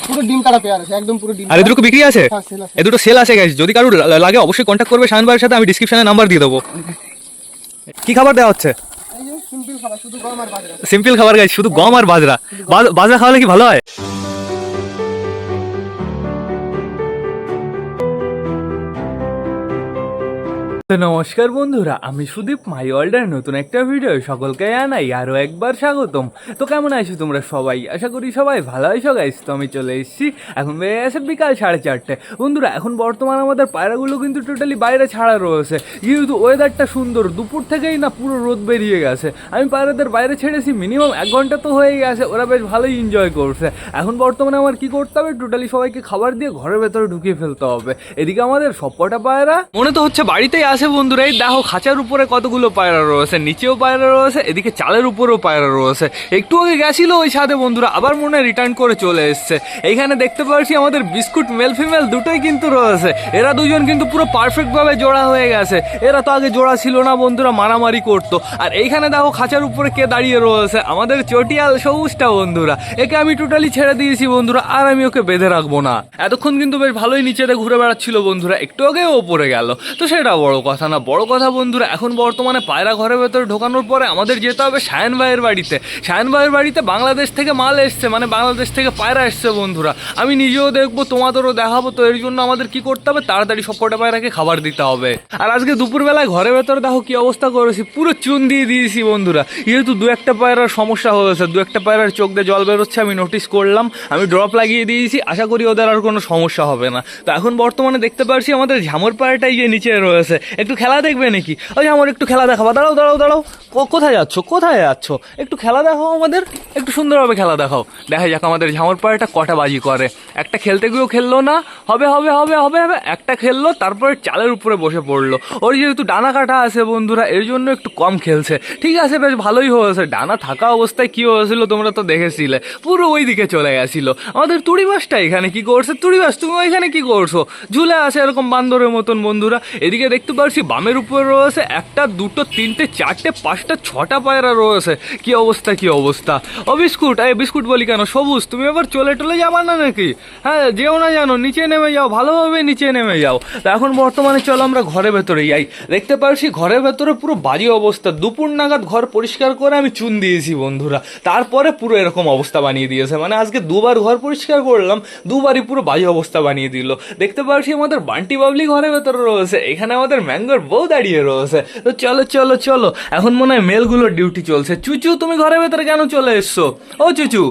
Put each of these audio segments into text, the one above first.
পুরো ডিম কাটা পেয়ার আছে, একদম পুরো ডিম। আর এই দুটো বিক্রি আছে? হ্যাঁ, সেল আছে। এই দুটো সেল আছে গাইস, যদি কারোর লাগে অবশ্যই কন্ট্যাক্ট করবে শায়ন ভাইয়ের সাথে, আমি ডেসক্রিপশনে নাম্বার দিয়ে দেবো। কি খাবার দেওয়া হচ্ছে? এই যে সিম্পল খাবার, শুধু গম আর বাজরা। সিম্পল খাবার গাইস, শুধু গম আর বাজরা। বাজরা খাওয়ালে কি ভালো হয়? তো নমস্কার বন্ধুরা, আমি সুদীপ, মাই ওয়ার্ল্ডের নতুন একটা ভিডিও সকলকে জানাই আরও একবার স্বাগতম। তো কেমন আছো তোমরা সবাই? আশা করি সবাই ভালো আছো গাইস। তো আমি চলে এসেছি, এখন বেড়ে গেছে বিকাল 4:30। বন্ধুরা এখন বর্তমানে আমাদের পায়রাগুলো কিন্তু টোটালি বাইরে ছাড়া রয়েছে, যেহেতু ওয়েদারটা সুন্দর। দুপুর থেকেই না পুরো রোদ বেরিয়ে গেছে। আমি পায়রাদের বাইরে ছেড়েছি মিনিমাম 1 ঘন্টা তো হয়ে গেছে, ওরা বেশ ভালোই এনজয় করছে। এখন বর্তমানে আমার কি করতে হবে, টোটালি সবাইকে খাবার দিয়ে ঘরের ভেতরে ঢুকিয়ে ফেলতে হবে। এদিকে আমাদের সবকটা পায়রা মনে তো হচ্ছে বাড়িতেই আছে বন্ধুরা। এই দেখো খাঁচার উপরে কতগুলো পায়রা রয়েছে, নিচেও পায়রা রয়েছে, এদিকে চালের উপরেও পায়রা রয়েছে। একটু আগে গেছিল ওই ছাদে বন্ধুরা, আবার মনে হয় রিটার্ন করে চলে এসছে। এইখানে দেখতে পাচ্ছি আমাদের বিস্কুট মেল ফিমেল দুটোই কিন্তু রয়েছে। এরা দুজন কিন্তু পুরো পারফেক্ট ভাবে জোড়া হয়ে গেছে। এরা তো আগে জোড়া ছিল না বন্ধুরা, মারামারি করতো। আর এইখানে দেখো খাঁচার উপরে কে দাঁড়িয়ে রয়েছে, আমাদের চটিয়াল সবুজটা বন্ধুরা। একে আমি টোটালি ছেড়ে দিয়েছি বন্ধুরা, আর আমি ওকে বেঁধে রাখবো না। এতক্ষণ কিন্তু বেশ ভালোই নিচেতে ঘুরে বেড়াচ্ছিল বন্ধুরা, একটু আগে ওপরে গেল। তো সেটা বড় কথা না, বড় কথা বন্ধুরা এখন বর্তমানে পায়রা ঘরের ভেতরে ঢোকানোর পরে আমাদের যেতে হবে শায়ন ভাইয়ের বাড়িতে। শায়ন ভাইয়ের বাড়িতে বাংলাদেশ থেকে মাল এসছে, মানে বাংলাদেশ থেকে পায়রা এসছে বন্ধুরা। আমি নিজেও দেখবো, তোমাদেরও দেখাবো। তো এর জন্য আমাদের কি করতে হবে, তাড়াতাড়ি সবকটা পায়রাকে খাবার দিতে হবে। আর আজকে দুপুরবেলায় ঘরের ভেতরে দেখো কি অবস্থা করেছি, পুরো চুন দিয়ে দিয়েছি বন্ধুরা। যেহেতু 2-1টা পায়রার সমস্যা হয়েছে, 2-1টা পায়রার চোখ দিয়ে জল বেরোচ্ছে, আমি নোটিস করলাম। আমি ড্রপ লাগিয়ে দিয়েছি, আশা করি ওদের আর কোনো সমস্যা হবে না। তো এখন বর্তমানে দেখতে পাচ্ছি আমাদের ঝামর পায়রাটাই যে নিচে রয়েছে। একটু খেলা দেখবে নাকি? ওই আমার একটু খেলা দেখাবো, দাঁড়াও দাঁড়াও দাঁড়াও। কোথায় যাচ্ছ, কোথায় যাচ্ছ? একটু খেলা দেখাও আমাদের, একটু সুন্দরভাবে খেলা দেখাও। দেখা যাক আমাদের ঝামর পায়রাটা কটা বাজি করে। একটা খেলতে গিয়েও খেললো না, হবে হবে হবে হবে হবে, একটা খেললো, তারপরে চালের উপরে বসে পড়লো। ওর যেহেতু ডানা কাটা আছে বন্ধুরা, এর জন্য একটু কম খেলছে। ঠিক আছে, বেশ ভালোই হয়েছে। ডানা থাকা অবস্থায় কি হয়েছিল তোমরা তো দেখেছিলে, পুরো ওই দিকে চলে গেছিল। আমাদের তুড়িবাসটা এখানে কি করছে? তুড়িবাস তুমি ওইখানে কি করছো? ঝুলে আছে এরকম বান্দরের মতন বন্ধুরা। এদিকে দেখতে পাচ্ছি বামের উপরে রয়েছে 1টা 2টো 3টে 4টে 5টা 6টা পায়রা রয়েছে। কি অবস্থা, কি অবস্থা। ও বিস্কুট, এই বিস্কুট বলি কেন, সবুজ তুমি এবার চলে যাবা না নাকি? হ্যাঁ যেও না, জানো নিচে নেমে যাও, ভালোভাবে নিচে নেমে যাও। তো এখন বর্তমানে চলো আমরা ঘরের ভেতরে যাই। দেখতে পাচ্ছি ঘরের ভেতরে পুরো বাজে অবস্থা। দুপুর নাগাদ ঘর পরিষ্কার করে আমি চুন দিয়েছি বন্ধুরা, তারপরে পুরো এরকম অবস্থা বানিয়ে দিয়েছে। মানে আজকে 2বার ঘর পরিষ্কার করলাম, 2বারই পুরো বাজে অবস্থা বানিয়ে দিল। দেখতে পাচ্ছি আমাদের বান্টি বাবলি ঘরের ভেতরে রয়েছে, এখানে আমাদের ম্যাঙ্গোর বউ দাঁড়িয়ে রয়েছে। তো চলো চলো চলো, এখন মনে হয় মেলগুলোর ডিউটি চলছে। চুচু তুমি ঘরের ভেতরে কেন চলে এসছো? ও চুচু,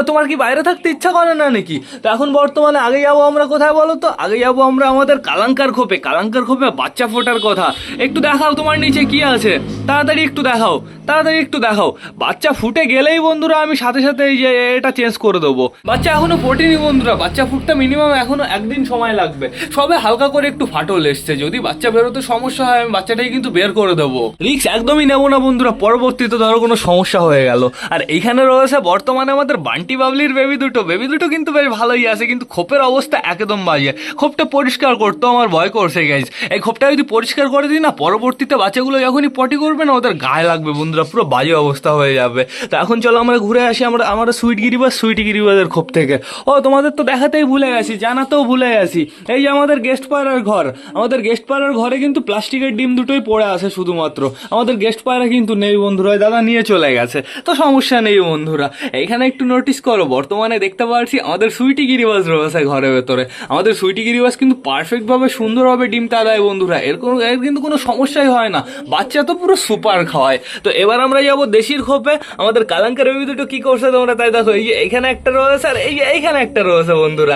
তোমার কি বাইরে থাকতে ইচ্ছা করে না নাকি? তো এখন বর্তমানে আগে যাবো আমরা কোথায় বলো তো? আগে যাবো আমরা আমাদের কালাঙ্কার খোপে বাচ্চা ফোটার কথা। একটু দেখাও তোমার নিচে কি আছে, তাড়াতাড়ি একটু দেখাও, তাড়াতাড়ি একটু দেখাও। বাচ্চা ফুটে গেলেই বন্ধুরা আমি সাথে সাথে এই যে এটা চেঞ্জ করে দেবো। বাচ্চা এখনো ফোটেনি বন্ধুরা, বাচ্চা ফুটতে মিনিমাম এখনো 1 দিন সময় লাগবে। সবে হালকা করে একটু ফাটল এসছে, যদি বাচ্চা বেরোতে সমস্যা হয় আমি বাচ্চাটাই কিন্তু বের করে দেবো। রিস্ক একদমই নেবো না বন্ধুরা, পরবর্তীতে ধরো কোনো সমস্যা হয়ে গেল। আর এইখানে রয়েছে বর্তমানে আমাদের বান্টি বাবলির বেবি দুটো কিন্তু বেশ ভালোই আছে, কিন্তু খোপের অবস্থা একদম বাজে। খোপটা পরিষ্কার করতে আমার ভয় করছে গাইজ। এই খোপটা যদি পরিষ্কার করে দিই না, পরবর্তীতে বাচ্চাগুলো যখনই পটি করবে না ওদের গায়ে লাগবে বন্ধুরা, পুরো বাজে অবস্থা হয়ে যাবে। তো এখন চলো আমরা ঘুরে আসি আমরা সুইটি গিরিবাজের খোপ থেকে। ও তোমাদের তো দেখাতেই ভুলে গেছি, জানাতেও ভুলে গেছি। এই যে আমাদের গেস্ট পায়রার ঘর, আমাদের গেস্ট পায়রার ঘরে কিন্তু প্লাস্টিকের ডিম দুটোই পড়ে আছে শুধুমাত্র। আমাদের গেস্ট পায়রা কিন্তু নেই বন্ধুরা, দাদা নিয়ে চলে গেছে। তো সমস্যা নেই বন্ধুরা। এইখানে একটু নোটিস করো, বর্তমানে দেখতে পাচ্ছি আমাদের সুইটি গিরিবাজ রয়েছে ঘরের ভেতরে। আমাদের সুইটি গিরিবাজ কিন্তু পারফেক্ট ভাবে সুন্দরভাবে ডিমটা দেয় বন্ধুরা, এর কিন্তু কোনো সমস্যাই হয় না। বাচ্চা তো পুরো সুপার খাওয়ায়। তো এবার আমরা যাবো দেশির খোপে। আমাদের কালাঙ্কার বেবি দুটো কি করছে তোমরা তাই দেখো। এই যে এখানে একটা রয়েছে আর এইখানে একটা রয়েছে বন্ধুরা।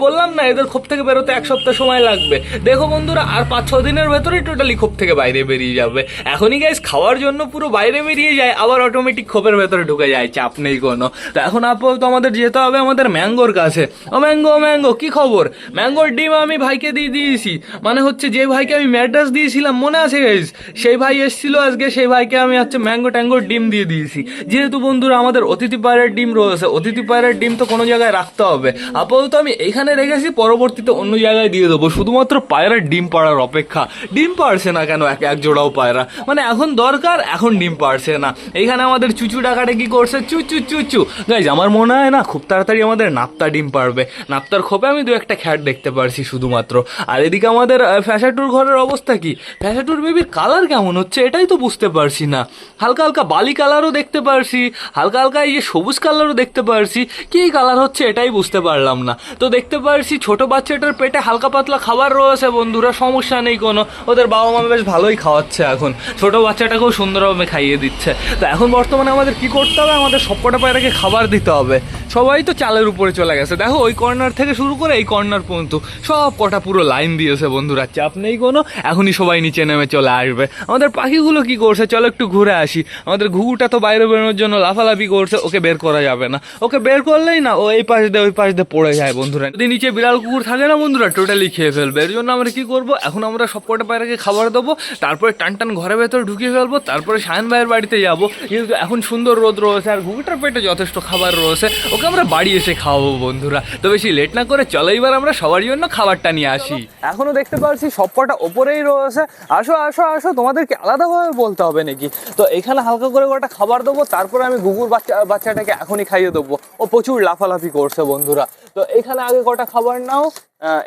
বললাম না এদের খোপ থেকে বেরোতে 1 সপ্তাহ সময় লাগবে। দেখো বন্ধুরা, আর 5-6 দিনের ভেতরেই টোটালি খোপ থেকে বাইরে বেরিয়ে যাবে। এখনই গাইস খাওয়ার জন্য পুরো বাইরে বেরিয়ে যায়, আবার অটোমেটিক খোপের ভেতরে ঢুকে যায়, চাপ নেই কোনো। তো এখন আপাতত আমাদের যেতে হবে আমাদের ম্যাঙ্গোর কাছে। ও ম্যাঙ্গো কি খবর? ম্যাঙ্গোর ডিম আমি ভাইকে দিয়ে দিয়েছি, মানে হচ্ছে যে ভাইকে আমি ম্যাড্রাস দিয়েছিলাম মনে আছে গাইস, সেই ভাই এসেছিল আজকে, সেই ভাইকে আমি হচ্ছে ম্যাঙ্গোর ডিম দিয়ে দিয়েছি। যেহেতু বন্ধুরা আমাদের অতিথি পায়রার ডিম রয়েছে, অতিথি পায়রার ডিম তো কোনো জায়গায় রাখতে হবে। আপাতত আমি এইখানে রেখেছি, পরবর্তীতে অন্য জায়গায় দিয়ে দেবো, শুধুমাত্র পায়রার ডিম পাড়ার অপেক্ষা। ডিম পারছে না কেন এক এক জোড়াও পায়রা, মানে এখন দরকার এখন ডিম পারছে না। এইখানে আমাদের চুচু ডাকাটা কি করছে, চু চু চু চু। গাইজ আমার মনে হয় না খুব তাড়াতাড়ি আমাদের নাপ্তা ডিম পারবে। নাপ্তার খোপে আমি দু একটা খ্যাট দেখতে পারছি শুধুমাত্র। আর এদিকে আমাদের ফ্যাসাটুর ঘরের অবস্থা কি, ফ্যাসাটুর বেবির কালার কেমন হচ্ছে এটাই তো বুঝতে পারছি না। হালকা হালকা বালি কালারও দেখতে পারছি, হালকা হালকা এই যে সবুজ কালারও দেখতে পারছি, কি কালার হচ্ছে এটাই বুঝতে পারলাম না। তো দেখতে পারছি ছোট বাচ্চাটার পেটে হালকা পাতলা খাবার রয়েছে বন্ধুরা, সমস্যা নেই কোনো, ওদের বাবা মা বেশ ভালোই খাওয়াচ্ছে এখন, ছোট বাচ্চাটাকেও সুন্দরভাবে খাইয়ে দিচ্ছে। তো এখন বর্তমানে আমাদের কি করতে হবে, আমাদের সবকটা পায়রাকে খাবার দিতে হবে। সবাই তো চালের উপরে চলে গেছে, দেখো ওই কর্নার থেকে শুরু করে এই কর্নার পর্যন্ত সব কটা পুরো লাইন দিয়েছে বন্ধুরা, চাপ নেই কোনো, এখনই সবাই নিচে নেমে চলে আসবে। আমাদের পাখিগুলো কি করছে চলো একটু ঘুরে আসি। আমাদের ঘুঘুটা তো বাইরে বেরোনোর জন্য লাফালাফি করছে, ওকে বের করা যাবে না, ওকে বের করলেই না ও এই পাশ দিয়ে ওই পাশ দিয়ে পড়ে যায় বন্ধুরা। যদি নিচে বিড়াল কুকুর থাকে না বন্ধুরা টোটালি খেয়ে ফেলবে। এর জন্য আমরা কি করবো, এখন আমরা সবকটা পায়রাকে খাবার দেবো, তারপরে টান টান ঘরের ভেতরে ঢুকিয়ে ফেলবো, তারপরে সায়ন ভাইয়ের বাড়িতে যাবো। কিন্তু এখন সুন্দর রোদ রয়েছে আর ঘুঘুটার পেটে যথেষ্ট খাবার রয়েছে, ওকে আমরা বাড়ি এসে খাওয়াবো বন্ধুরা। তো বেশি লেট না করে চলো এবার আমরা সবার জন্য খাবারটা নিয়ে আসি। এখনো দেখতে পাচ্ছি সবকটা ওপরেই রয়েছে, আসো আসো আসো, তোমাদেরকে আলাদাভাবে বলতে হবে নাকি। তো এখানে হালকা করে কটা খাবার দেবো, তারপরে আমি ঘুঘুর বাচ্চাটাকে এখনই খাইয়ে দেবো, ও প্রচুর লাফালাফি করছে বন্ধুরা। তো এইখানে আগে কটা খাবার নাও,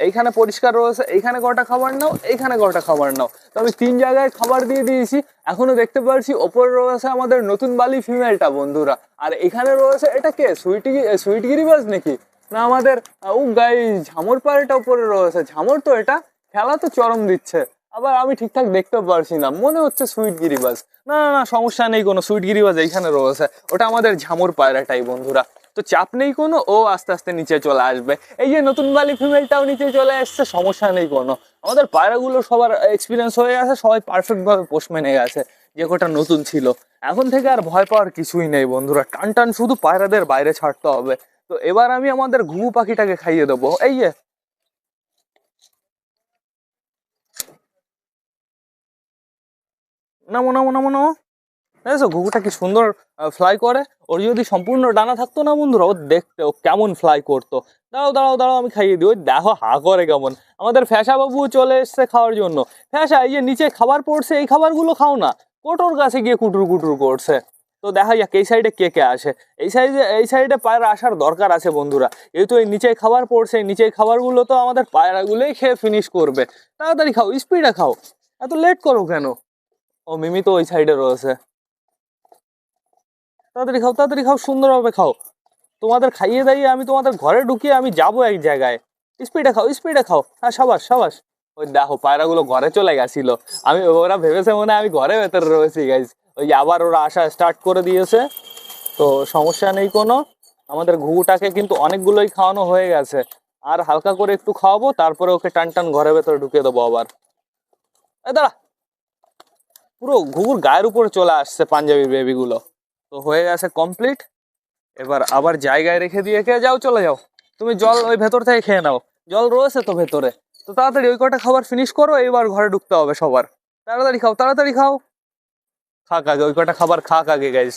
এইখানে পরিষ্কার রয়েছে, এইখানে কটা খাবার নাও, এইখানে কটা খাবার নাও। তো আমি 3 জায়গায় খাবার দিয়ে দিয়েছি। এখনো দেখতে পাচ্ছি ওপরে রয়েছে আমাদের নতুন বালি ফিমেলটা বন্ধুরা, আর এখানে রয়েছে এটা কে সুইট গিরিবাজ নাকি না আমাদের গাই ঝামর পাড়িটা উপরে রয়েছে, ঝামর তো এটা খেলা তো চরম দিচ্ছে, আবার আমি ঠিকঠাক দেখতেও পারছি না, মনে হচ্ছে সুইট গিরিবাজ। না না না সমস্যা নেই কোনো, সুইট গিরিবাজ এইখানে রয়েছে, ওটা আমাদের ঝামর পায়রাটাই বন্ধুরা। তো চাপ নেই কোনো, ও আস্তে আস্তে নিচে চলে আসবে। এই যে নতুন বালি ফিমেলটাও নিচে চলে আসছে, সমস্যা নেই কোনো। আমাদের পায়রাগুলো সবার এক্সপিরিয়েন্স হয়ে গেছে, সবাই পারফেক্টভাবে পোষ মেনে গেছে, যে কটা নতুন ছিল। এখন থেকে আর ভয় পাওয়ার কিছুই নেই বন্ধুরা, টান টান শুধু পায়রাদের বাইরে ছাড়তে হবে। তো এবার আমি আমাদের ঘুঘু পাখিটাকে খাইয়ে দেবো। এই যে নামো নামো নামো নামো, দেখছো ঘুঘুটা কি সুন্দর ফ্লাই করে। ওর যদি সম্পূর্ণ ডানা থাকতো না বন্ধুরা, ও দেখতে ও কেমন ফ্লাই করতো। দাঁড়াও দাঁড়াও দাঁড়াও আমি খাইয়ে দিই। ওই দেখো হা করে কেমন। আমাদের ফ্যাসা বাবু চলে এসছে খাওয়ার জন্য। ফ্যাসা এই যে নিচে খাবার পড়ছে, এই খাবারগুলো খাও না, কোটোর কাছে গিয়ে কুটুর কুটুর করছে। তো দেখা যাক এই সাইডে কে কে আসে। এই সাইডে পায়রা আসার দরকার আছে বন্ধুরা, যেহেতু এই নিচে খাবার পড়ছে, এই নিচে খাবারগুলো তো আমাদের পায়রাগুলোই খেয়ে ফিনিশ করবে। তাড়াতাড়ি খাও, স্পিডে খাও, এত লেট করো কেন। ও মিমি তো ওই সাইডে রয়েছে, তাড়াতাড়ি খাও সুন্দরভাবে খাও। তোমাদের খাইয়ে দাইয়ে আমি তোমাদের ঘরে ঢুকিয়ে আমি যাবো এক জায়গায়। স্পিডে খাও, হ্যাঁ সাবাস সাবাস। ওই দেখো পায়রাগুলো ঘরে চলে গেছিল, ওরা ভেবেছে মনে হয় আমি ঘরে ভেতরে রয়েছি গাইজ। ওই আবার ওরা আসা স্টার্ট করে দিয়েছে, তো সমস্যা নেই কোনো। আমাদের ঘুঘুটাকে কিন্তু অনেকগুলোই খাওয়ানো হয়ে গেছে, আর হালকা করে একটু খাওয়াবো, তারপরে ওকে টান টান ঘরের ভেতরে ঢুকিয়ে দেবো আবার। এই দাঁড়া, পুরো ঘুঘুর গায়ের উপরে চলে আসছে পাঞ্জাবি বেবিগুলো। তো হয়ে গেছে কমপ্লিট, এবার আবার জায়গায় রেখে দিয়ে যাও, চলে যাও। তুমি জল ওই ভেতর থেকে খেয়ে নাও, জল রয়েছে তো ভেতরে। তো তাড়াতাড়ি ওই কটা খাবার ফিনিশ করো, এইবার ঘরে ঢুকতে হবে সবার। তাড়াতাড়ি খাও তাড়াতাড়ি খাও, খাক আগে ওই কটা খাবার, খাক আগে গাইজ।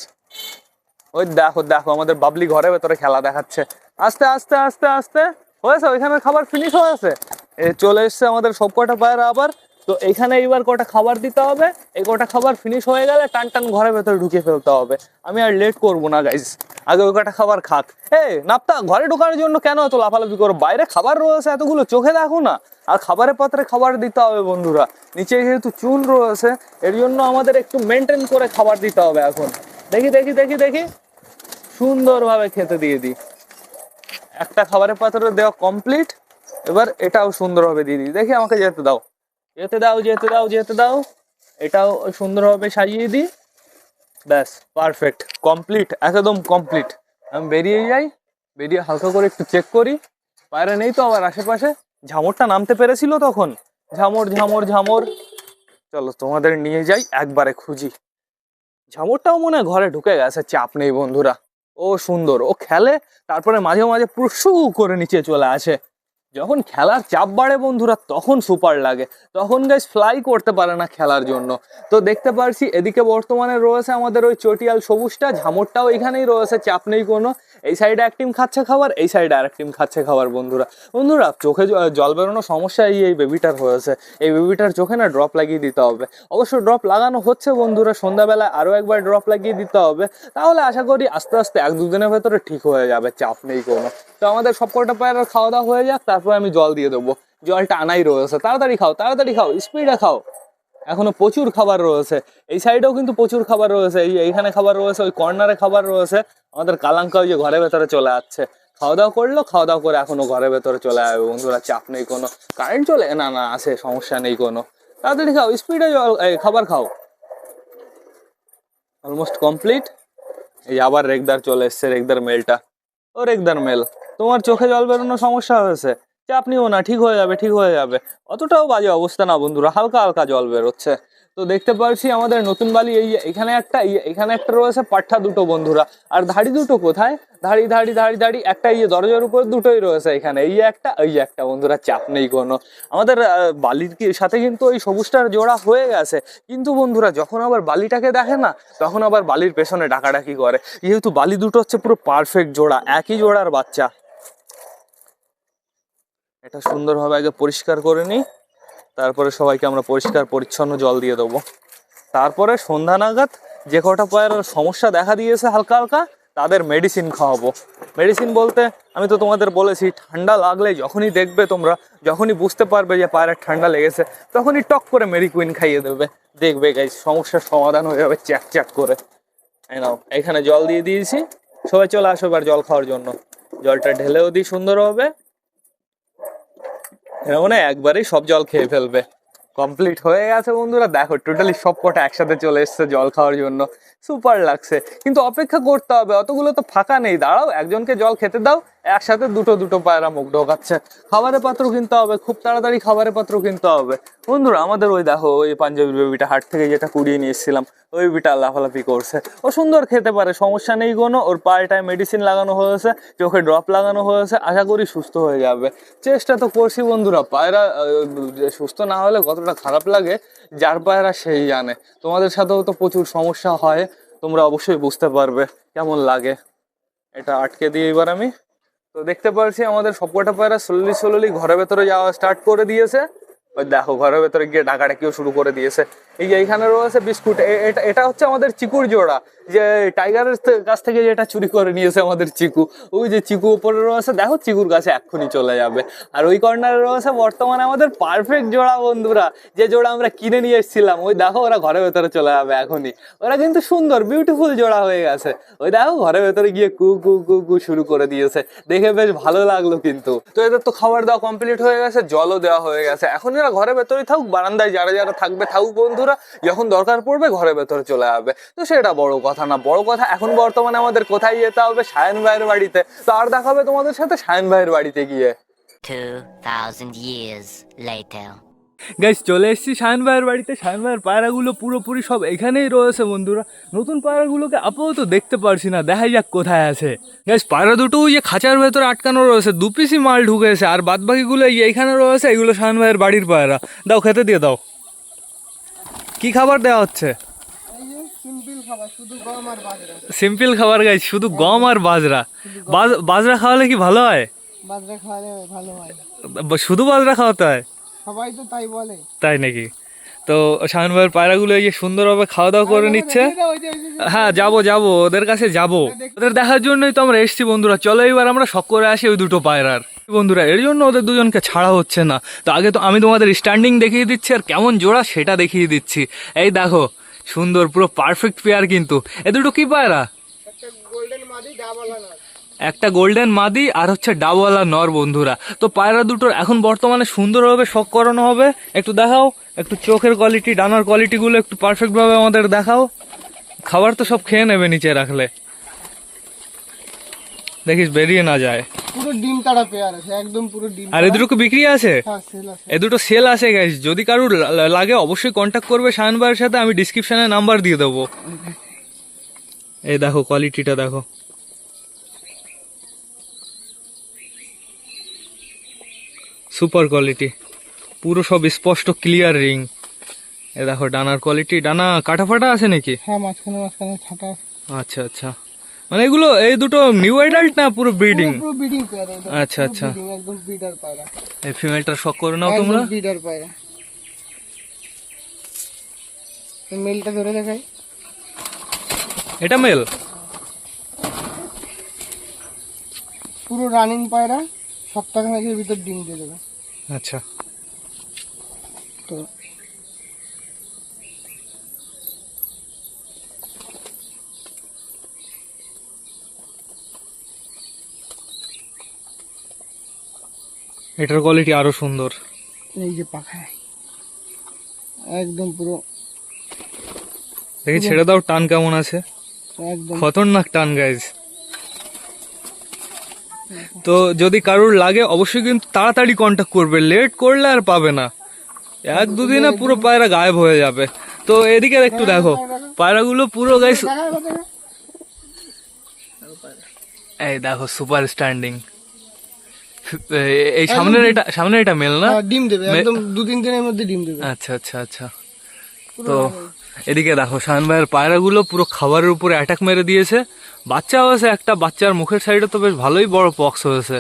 ওই দেখো দেখো আমাদের বাবলি ঘরে ভেতরে খেলা দেখাচ্ছে। আস্তে আস্তে আস্তে আস্তে হয়েছে, ওইখানে খাবার ফিনিশ হয়েছে। চলে এসছে আমাদের সব কটা পায়রা আবার। তো এইখানে এইবার কটা খাবার দিতে হবে, এই কটা খাবার ফিনিশ হয়ে গেলে টান টান ঘরের ভেতরে ঢুকিয়ে ফেলতে হবে। আমি আর লেট করবো না গাইজ, আগে ওই কটা খাবার খাক। নাপ্তা ঘরে ঢোকানোর জন্য কেন এত লাফালাফি করো, বাইরে খাবার রয়েছে এতগুলো, চোখে দেখো না। আর খাবারের পাত্রে খাবার দিতে হবে বন্ধুরা, নিচে যেহেতু চুন রয়েছে এর জন্য আমাদের একটু মেনটেন করে খাবার দিতে হবে। এখন দেখি দেখি দেখি দেখি সুন্দরভাবে খেতে দিয়ে দিই। একটা খাবারের পাত্রে দেওয়া কমপ্লিট, এবার এটাও সুন্দরভাবে দিয়ে দিই। দেখি আমাকে যেতে দাও, যেতে দাও যেতে দাও যেতে দাও, এটাও সুন্দরভাবে সাজিয়ে দিই। ব্যাস পারফেক্ট কমপ্লিট, একদম কমপ্লিট। আমি বেরিয়ে যাই, বেরিয়ে হালকা করে একটু চেক করি পায়রা নেই তো আবার আশেপাশে। ঝামরটা নামতে পেরেছিল তখন, ঝামর ঝামর ঝামর। চলো তোমাদের নিয়ে যাই একবারে খুঁজি। ঝামরটাও মনে হয় ঘরে ঢুকে গেছে, চাপ নেই বন্ধুরা। ও সুন্দর, ও খেলে, তারপরে মাঝে মাঝে পুরো শু করে নিচে চলে আসে। যখন খেলার চাপ বাড়ে বন্ধুরা তখন সুপার লাগে, তখন গাইস ফ্লাই করতে পারে না খেলার জন্য। তো দেখতে পারছি এদিকে বর্তমানে রয়েছে আমাদের ওই চটিয়াল সবুজটা, ঝামরটাও এখানেই রয়েছে, চাপ নেই কোনো। এই সাইডে এক টিম খাচ্ছে খাবার, এই সাইডে আরেক টিম খাচ্ছে খাবার। বন্ধুরা বন্ধুরা চোখে জল বেরোনোর সমস্যা এই বেবিটার হয়েছে। এই বেবিটার চোখে না ড্রপ লাগিয়ে দিতে হবে। অবশ্য ড্রপ লাগানো হচ্ছে বন্ধুরা, সন্ধ্যাবেলায় আরও একবার ড্রপ লাগিয়ে দিতে হবে। তাহলে আশা করি আস্তে আস্তে 1-2 দিনের ভেতরে ঠিক হয়ে যাবে, চাপ নেই কোনো। তো আমাদের সবকটা পায়রার খাওয়া দাওয়া হয়ে যাক, তারপরে আমি জল দিয়ে দেবো। জলটা আনাই রয়েছে, তাড়াতাড়ি খাও তাড়াতাড়ি খাও, স্পিডে খাও। এখনো প্রচুর খাবার রয়েছে, এই সাইডেও কিন্তু প্রচুর খাবার রয়েছে। এইখানে খাবার রয়েছে, ওই কর্নারে খাবার রয়েছে। আমাদের কালাঙ্কা ওই যে ঘরের ভেতরে চলে যাচ্ছে, খাওয়া দাওয়া করলো, খাওয়া দাওয়া করে এখনো ঘরের ভেতরে চলে যাবে। বন্ধুরা চাপ নেই কোনো, কারেন্ট চলে না না আসে, সমস্যা নেই কোনো। তাড়াতাড়ি খাও, স্পিডে জল খাবার খাও। Almost complete. এই আবার রেগদার চলে এসছে, রেগদার মেলটা। ও রেগদার মেল, তোমার চোখে জল বেরোনোর সমস্যা হয়েছে, চাপ নিও না, ঠিক হয়ে যাবে ঠিক হয়ে যাবে। অতটাও বাজে অবস্থা না বন্ধুরা, হালকা হালকা জল বেরোচ্ছে। তো দেখতে পাচ্ছি আমাদের নতুন বালি এখানে একটা রয়েছে, পাঠা দুটো বন্ধুরা। আর ধাড়ি দুটো কোথায়? ধাড়ি একটা দরজার উপর দুটোই রয়েছে, এখানে এই একটা বন্ধুরা, চাপ নেই কোনো। আমাদের বালির সাথে কিন্তু ওই সবুজটার জোড়া হয়ে গেছে, কিন্তু বন্ধুরা যখন আবার বালিটাকে দেখে না, তখন আবার বালির পেছনে ডাকাডাকি করে। যেহেতু বালি দুটো হচ্ছে পুরো পারফেক্ট জোড়া, একই জোড়ার বাচ্চা। এটা সুন্দরভাবে আগে পরিষ্কার করে নিই, তারপরে সবাইকে আমরা পরিষ্কার পরিচ্ছন্ন জল দিয়ে দেবো। তারপরে সন্ধ্যা নাগাদ যে কটা পায়রার সমস্যা দেখা দিয়েছে হালকা হালকা, তাদের মেডিসিন খাওয়াবো। মেডিসিন বলতে আমি তো তোমাদের বলেছি, ঠান্ডা লাগলে যখনই দেখবে তোমরা, যখনই বুঝতে পারবে যে পায়রার ঠান্ডা লেগেছে, তখনই টক করে মেরিকুইন খাইয়ে দেবে। দেখবে গাইস সমস্যার সমাধান হয়ে যাবে চ্যাক চ্যাক করে। এই নাও, এখানে জল দিয়ে দিয়েছি, সবাই চলে আসো এবার জল খাওয়ার জন্য। জলটা ঢেলেও দিই সুন্দরভাবে, মানে একবারেই সব জল খেয়ে ফেলবে। কমপ্লিট হয়ে গেছে বন্ধুরা, দেখো টোটালি সব কটা একসাথে চলে এসছে জল খাওয়ার জন্য। সুপার লাগছে, কিন্তু অপেক্ষা করতে হবে, অতগুলো তো ফাঁকা নেই। দাঁড়াও, একজনকে জল খেতে দাও। একসাথে দুটো পায়রা মুখ ঢোকাচ্ছে। খাবারের পাত্র কিনতে হবে, খুব তাড়াতাড়ি খাবারের পাত্র কিনতে হবে বন্ধুরা। আমাদের ওই দেখো, ওই পাঞ্জাবি বেবিটা হাট থেকে যেটা কুড়িয়ে নিয়ে এসেছিলাম, ওই বেবিটা লাফালাফি করছে। ও সুন্দর খেতে পারে, সমস্যা নেই কোনো। ওর পায়েটায় মেডিসিন লাগানো হয়েছে, চোখে ড্রপ লাগানো হয়েছে, আশা করি সুস্থ হয়ে যাবে। চেষ্টা তো করছি বন্ধুরা। পায়রা সুস্থ না হলে কতটা খারাপ লাগে যার পায়রা সেই জানে। তোমাদের সাথেও তো প্রচুর সমস্যা হয়, তোমরা অবশ্যই বুঝতে পারবে কেমন লাগে। এটা আটকে দিয়ে এবার আমি তো দেখতে পাচ্ছি আমাদের সবকটা পায়রা স্লোলি ঘরের ভেতরে যাওয়া স্টার্ট করে দিয়েছে। ওই দেখো ঘরের ভেতরে গিয়ে ডাকাডাকিও শুরু করে দিয়েছে। এইখানে রয়েছে বিস্কুট, এটা হচ্ছে আমাদের চিকুর জোড়া, যে টাইগারের কাছ থেকে যেটা চুরি করে নিয়েছে আমাদের চিকু। ওই যে চিকু উপরে রয়েছে, দেখো চিকুর কাছে এক্ষুনি চলে যাবে। আর ওই কর্নারে রয়েছে বর্তমানে আমাদের পারফেক্ট জোড়া বন্ধুরা, যে জোড়া আমরা কিনে নিয়ে এসেছিলাম। ওই দেখো ওরা ঘরের ভেতরে চলে যাবে এখনই। ওরা কিন্তু সুন্দর বিউটিফুল জোড়া হয়ে গেছে। ওই দেখো ঘরের ভেতরে গিয়ে কু কু কু কু শুরু করে দিয়েছে, দেখে বেশ ভালো লাগলো। কিন্তু তো এদের তো খাবার দাওয়া কমপ্লিট হয়ে গেছে, জলও দেওয়া হয়ে গেছে। এখন এরা ঘরের ভেতরেই থাকুক, বারান্দায় যারা যারা থাকবে থাকুক বন্ধুরা। যখন দরকার পড়বে ঘরের ভেতরে চলে যাবে, তো সেটা বড় কথা না। বড় কথা এখন বর্তমানে আমাদের কোথায় যেতে হবে? সায়ন ভাইয়ের বাড়িতে। তো আর দেখাবে তোমাদের সাথে সায়ন ভাইয়ের বাড়িতে গিয়ে। 2000 years later. গাইস চলে এসেছি সায়ন ভাইয়ের বাড়িতে। সায়ন ভাইয়ের পায়রাগুলো পুরোপুরি সব এখানেই রয়েছে বন্ধুরা। নতুন পায়রাগুলোকে আপাতত দেখতে পারছি না, দেখাই যাক কোথায় আছে। গাইস পায়রা দুটো ওই যে খাঁচার ভেতরে আটকানো রয়েছে, 2 পিসই মাল ঢুকেছে। আর বাদ বাকিগুলো এইখানে রয়েছে, এগুলো সায়ন ভাইয়ের বাড়ির পায়রা। দাও খেতে দিয়ে দাও। কি খাবার দেওয়া হচ্ছে? সিম্পল খাবার, শুধু গম আর বাজরা। সিম্পল খাবার গাইস, শুধু গম আর বাজরা। বাজরা খাওয়ালে কি ভালো হয়? বাজরা খাওয়ালে ভালো হয়। শুধু বাজরা খাওয়াতে হয়? সবাই তো তাই বলে। তাই নাকি? তো শাহান ভাইয়ের পায়রাগুলো এই যে সুন্দরভাবে খাওয়া দাওয়া করে নিচ্ছে। হ্যাঁ যাবো ওদের কাছে যাবো, ওদের দেখার জন্যই তো আমরা এসছি বন্ধুরা। চলো এবার আমরা শখ করে আসি ওই দুটো পায়রার। বন্ধুরা এর জন্য ওদের দুজনকে ছাড়া হচ্ছে না। তো আগে তো আমি তোমাদের স্ট্যান্ডিং দেখিয়ে দিচ্ছি, আর কেমন জোড়া সেটা দেখিয়ে দিচ্ছি। এই দেখো সুন্দর পুরো পারফেক্ট পেয়ার। কিন্তু এ দুটো কি পায়রা? একটা গোল্ডেন মাদি আর হচ্ছে ডাবওয়ালা নর বন্ধুরা। তো পায়রা দুটোর এখন বর্তমানে সুন্দরভাবে শখ করানো হবে। একটু দেখাও, একটু চোখের কোয়ালিটি, ডানার কোয়ালিটিগুলো একটু পারফেক্টভাবে আমাদের দেখাও। খাবার তো সব খেয়ে নেবে নিচে রাখলে, দেখিস বেরিয়ে না যায়। পুরো ডিম তাড়া পেয়ার আছে, একদম পুরো ডিম। আর এ দুটো কি বিক্রি আছে? হ্যাঁ সেল আছে। এ দুটো সেল আছে গাইস, যদি কারুর লাগে অবশ্যই কন্ট্যাক্ট করবে শাহান ভাইয়ের সাথে, আমি ডিসক্রিপশনে নাম্বার দিয়ে দেবো। এই দেখো কোয়ালিটিটা দেখো, সুপার কোয়ালিটি, পুরো সব স্পষ্ট ক্লিয়ার রিং। এ দেখো ডানার কোয়ালিটি, ডানা কাটা ফাটা আছে নাকি? হ্যাঁ মাঝখানে ছাটা। আচ্ছা আচ্ছা, মানে এগুলো এই দুটো নিউ অ্যাডাল্ট না পুরো ব্রিডিং? পুরো ব্রিডিং পেয়ার একদম। আচ্ছা, আচ্ছা। breeding, একদম ব্রিডার পায়রা। এই ফিমেলটা শখ করে নাও তোমরা। ব্রিডার পায়রা। তো মেলটা ধরে দেখাই। এটা মেল? পুরো রানিং পায়রা, সপ্তাহখানেকের ভিতর ডিম দিয়ে দেবে। আচ্ছা, তো এটার কোয়ালিটি আরো সুন্দর। এই যে পাখায় একদম পুরো দেখি ছেড়ে দাও, টান কেমন আছে? একদম খতরনাক টান গাইজ। তো যদি কারোর লাগে অবশ্যই কিন্তু তাড়াতাড়ি কন্ট্যাক্ট করবে, লেট করলে আর পাবে না। এক দুদিনে পুরো পায়রা গায়েব হয়ে যাবে। তো এদিকে একটু দেখো পায়রাগুলো পুরো গাইস, এই দেখো সুপার স্ট্যান্ডিং। এই সামনের এটা মেল না? ডিম দেবে একদম 2-3 দিনের মধ্যে ডিম দেবে। আচ্ছা আচ্ছা আচ্ছা। তো এদিকে দেখো শাহান ভাইয়ের পায়রাগুলো পুরো খাবারের উপরে অ্যাটাক মেরে দিয়েছে। বাচ্চা হয়েছে একটা, বাচ্চার মুখের সাইডে তো বেশ ভালোই বড় পক্স হয়েছে,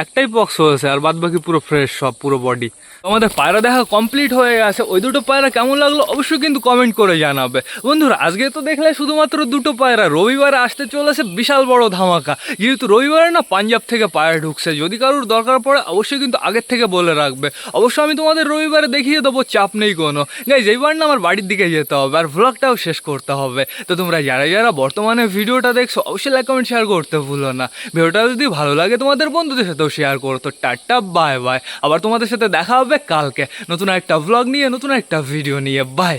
একটাই পক্স হয়েছে, আর বাদ বাকি পুরো ফ্রেশ সব, পুরো বডি। আমাদের পায়রা দেখা কমপ্লিট হয়ে গেছে। ওই দুটো পায়রা কেমন লাগলো অবশ্যই কিন্তু কমেন্ট করে জানাবে বন্ধুরা। আজকে তো দেখলে শুধুমাত্র দুটো পায়রা, রবিবারে আসতে চলেছে বিশাল বড় ধামাকা। যেহেতু রবিবারে না পাঞ্জাব থেকে পায়রা ঢুকছে, যদি কারোর দরকার পড়ে অবশ্যই কিন্তু আগের থেকে বলে রাখবে। অবশ্যই আমি তোমাদের রবিবারে দেখিয়ে দেবো, চাপ নেই কোনো। গাইজ এইবার না আমার বাড়ির দিকে যেতে হবে আর ভ্লগটাও শেষ করতে হবে। তো তোমরা যারা যারা বর্তমানে ভিডিওটা দেখছো অবশ্যই লাইক কমেন্ট শেয়ার করতে ভুলো না। ভিডিওটা যদি ভালো লাগে তোমাদের বন্ধুদের সাথেও শেয়ার করো। তো টাটা বাই বাই, আবার তোমাদের সাথে দেখা হবে কালকে নতুন একটা ভ্লগ নিয়ে, নতুন একটা ভিডিও নিয়ে। বাই।